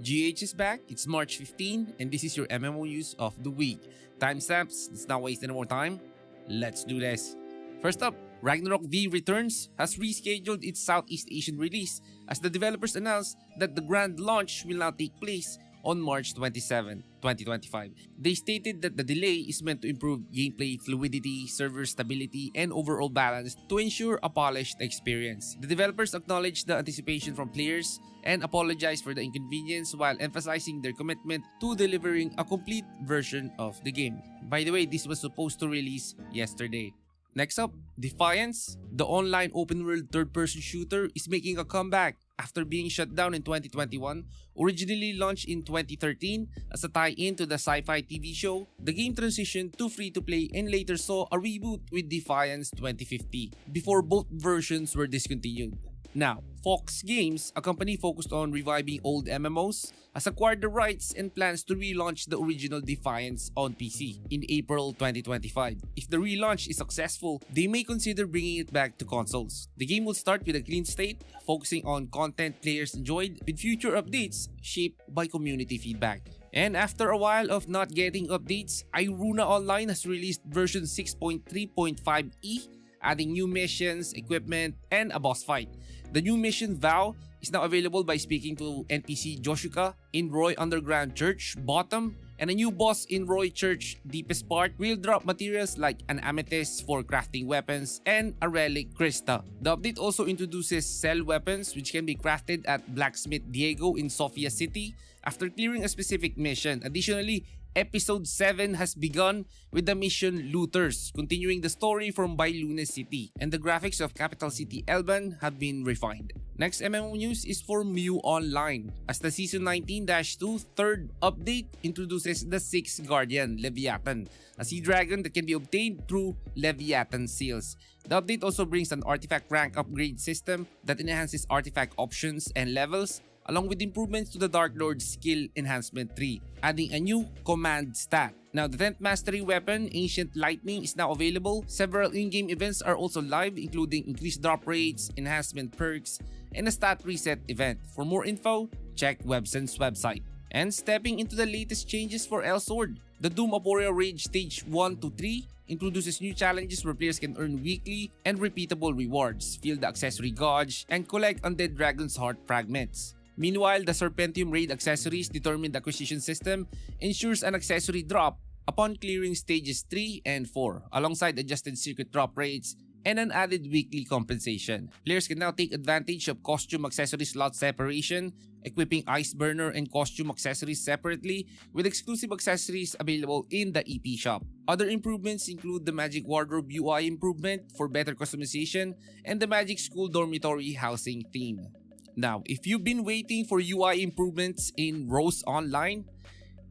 GH is back, it's March 15, and this is your MMO News of the week. Timestamps, let's not waste any more time. Let's do this. First up, Ragnarok V Returns has rescheduled its Southeast Asian release as the developers announced that the grand launch will now take place on March 27, 2025. They stated that the delay is meant to improve gameplay fluidity, server stability, and overall balance to ensure a polished experience. The developers acknowledged the anticipation from players and apologized for the inconvenience while emphasizing their commitment to delivering a complete version of the game. By the way, this was supposed to release yesterday. Next up, Defiance, the online open-world third-person shooter, is making a comeback after being shut down in 2021. Originally launched in 2013 as a tie-in to the sci-fi TV show, the game transitioned to free-to-play and later saw a reboot with Defiance 2050 before both versions were discontinued. Now, Fox Games, a company focused on reviving old MMOs, has acquired the rights and plans to relaunch the original Defiance on PC in April 2025. If the relaunch is successful, they may consider bringing it back to consoles. The game will start with a clean slate, focusing on content players enjoyed, with future updates shaped by community feedback. And after a while of not getting updates, Iruna Online has released version 6.3.5e, adding new missions, equipment, and a boss fight. The new mission Vow is now available by speaking to NPC Joshuka in Roy Underground Church Bottom, and a new boss in Roy Church Deepest Part will drop materials like an amethyst for crafting weapons and a relic Krista. The update also introduces cell weapons which can be crafted at Blacksmith Diego in Sofia City after clearing a specific mission. Additionally, Episode 7 has begun with the mission Looters, continuing the story from Bailuna City, and the graphics of capital city Elban have been refined. Next MMO news is for MMO Online, as the Season 19-2 third update introduces the 6th Guardian, Leviathan, a sea dragon that can be obtained through Leviathan seals. The update also brings an artifact rank upgrade system that enhances artifact options and levels, along with improvements to the Dark Lord skill enhancement tree, adding a new command stat. Now, the 10th mastery weapon, Ancient Lightning, is now available. Several in-game events are also live, including increased drop rates, enhancement perks, and a stat reset event. For more info, check Websense website. And stepping into the latest changes for Elsword, the Doom Aporia Rage Stage 1 to 3 introduces new challenges where players can earn weekly and repeatable rewards, fill the accessory gauge, and collect Undead Dragon's Heart fragments. Meanwhile, the Serpentium Raid Accessories Determined Acquisition System ensures an accessory drop upon clearing stages 3 and 4, alongside adjusted circuit drop rates and an added weekly compensation. Players can now take advantage of costume accessory slot separation, equipping Ice Burner and costume accessories separately, with exclusive accessories available in the EP shop. Other improvements include the Magic Wardrobe UI improvement for better customization and the Magic School Dormitory housing theme. Now, if you've been waiting for UI improvements in Rose Online,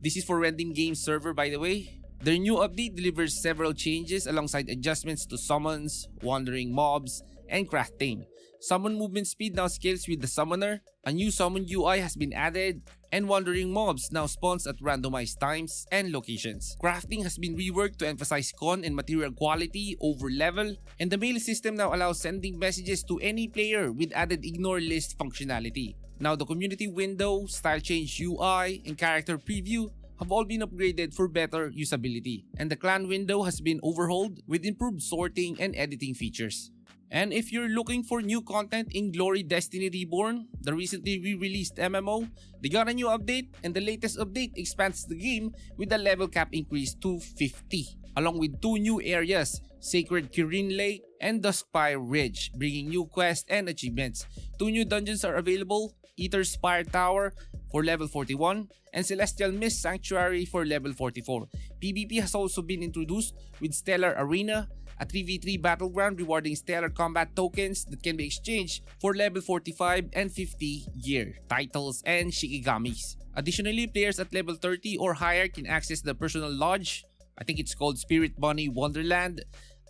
this is for Redeem Games server by the way. Their new update delivers several changes alongside adjustments to summons, wandering mobs, and crafting. Summon movement speed now scales with the summoner, a new summon UI has been added, and wandering mobs now spawns at randomized times and locations. Crafting has been reworked to emphasize con and material quality over level, and the mail system now allows sending messages to any player with added ignore list functionality. Now, the community window, style change UI, and character preview have all been upgraded for better usability, and the clan window has been overhauled with improved sorting and editing features. And if you're looking for new content in Glory Destiny Reborn, the recently re-released MMO, they got a new update, and the latest update expands the game with a level cap increase to 50, along with 2 new areas, Sacred Kirin Lake and Duskspire Ridge, bringing new quests and achievements. 2 new dungeons are available, Ether's Spire Tower for level 41 and Celestial Mist Sanctuary for level 44. PvP has also been introduced with Stellar Arena, a 3v3 battleground rewarding stellar combat tokens that can be exchanged for level 45 and 50 gear, titles, and shikigamis. Additionally, players at level 30 or higher can access the personal lodge. I think it's called Spirit Bunny Wonderland.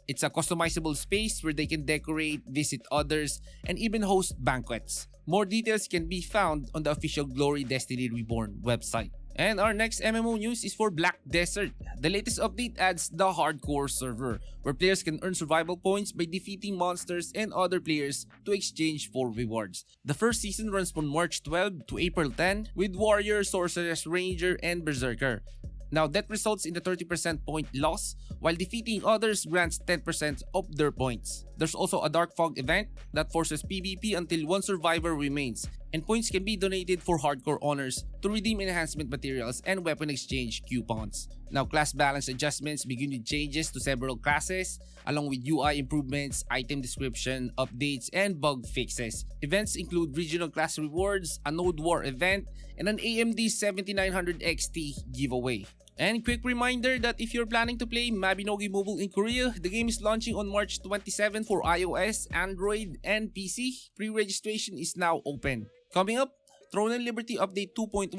It's a customizable space where they can decorate, visit others, and even host banquets. More details can be found on the official Glory Destiny Reborn website. And our next MMO news is for Black Desert. The latest update adds the Hardcore server, where players can earn survival points by defeating monsters and other players to exchange for rewards. The first season runs from March 12 to April 10 with Warrior, Sorceress, Ranger, and Berserker. Now that results in a 30% point loss, while defeating others grants 10% of their points. There's also a Dark Fog event that forces PvP until one survivor remains, and points can be donated for hardcore honors to redeem enhancement materials and weapon exchange coupons. Now class balance adjustments begin with changes to several classes, along with UI improvements, item description, updates, and bug fixes. Events include regional class rewards, a Node War event, and an AMD 7900 XT giveaway. And quick reminder that if you're planning to play Mabinogi Mobile in Korea, the game is launching on March 27 for iOS, Android, and PC. Pre-registration is now open. Coming up, Throne and Liberty Update 2.1.0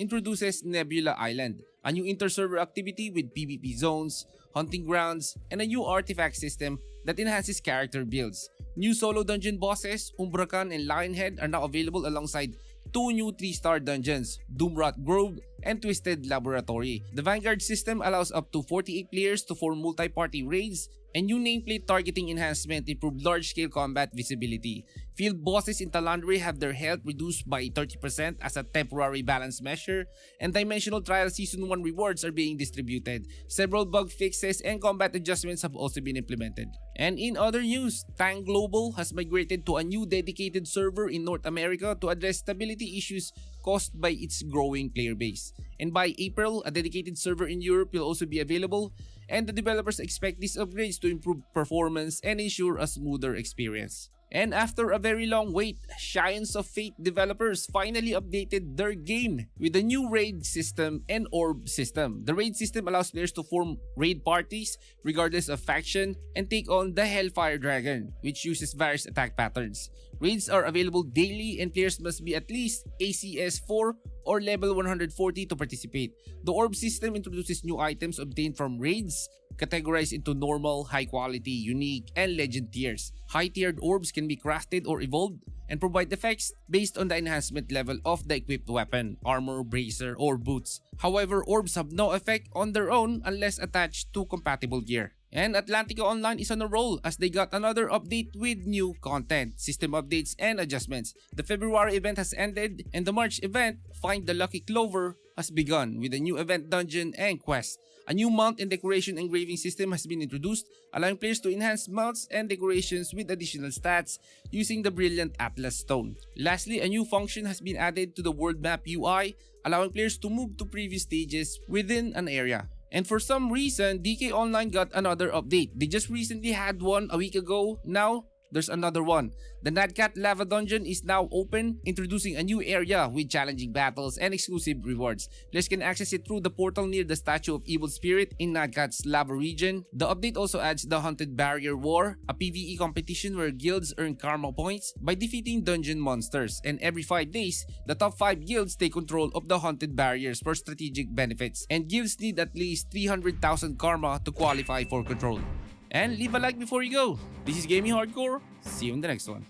introduces Nebula Island, a new inter-server activity with PvP zones, hunting grounds, and a new artifact system that enhances character builds. New solo dungeon bosses, Umbrakan and Lionhead, are now available alongside two new 3-star dungeons, Doomrot Grove and Twisted Laboratory. The Vanguard system allows up to 48 players to form multi-party raids, and new nameplate targeting enhancement improved large-scale combat visibility. Field bosses in Talandre have their health reduced by 30% as a temporary balance measure, and Dimensional Trial Season 1 rewards are being distributed. Several bug fixes and combat adjustments have also been implemented. And in other news, Thang Global has migrated to a new dedicated server in North America to address stability issues caused by its growing player base. And by April, a dedicated server in Europe will also be available, and the developers expect these upgrades to improve performance and ensure a smoother experience. And after a very long wait, Scions of Fate developers finally updated their game with a new raid system and orb system. The raid system allows players to form raid parties regardless of faction and take on the Hellfire Dragon, which uses various attack patterns. Raids are available daily, and players must be at least ACS 4 or level 140 to participate. The orb system introduces new items obtained from raids, categorized into normal, high quality, unique, and legend tiers. High-tiered orbs can be crafted or evolved and provide effects based on the enhancement level of the equipped weapon, armor, bracer, or boots. However, orbs have no effect on their own unless attached to compatible gear. And Atlantica Online is on a roll as they got another update with new content, system updates, and adjustments. The February event has ended, and the March event, Find the Lucky Clover, has begun with a new event dungeon and quest. A new mount and decoration engraving system has been introduced, allowing players to enhance mounts and decorations with additional stats using the Brilliant Atlas Stone. Lastly, a new function has been added to the world map UI, allowing players to move to previous stages within an area. And for some reason, DK Online got another update. They just recently had one a week ago. Now, there's another one. The Nadcat Lava Dungeon is now open, introducing a new area with challenging battles and exclusive rewards. Players can access it through the portal near the Statue of Evil Spirit in Nadcat's lava region. The update also adds the Haunted Barrier War, a PvE competition where guilds earn karma points by defeating dungeon monsters. And every 5 days, the top 5 guilds take control of the Haunted Barriers for strategic benefits. And guilds need at least 300,000 karma to qualify for control. And leave a like before you go. This is Gaming Hardcore. See you in the next one.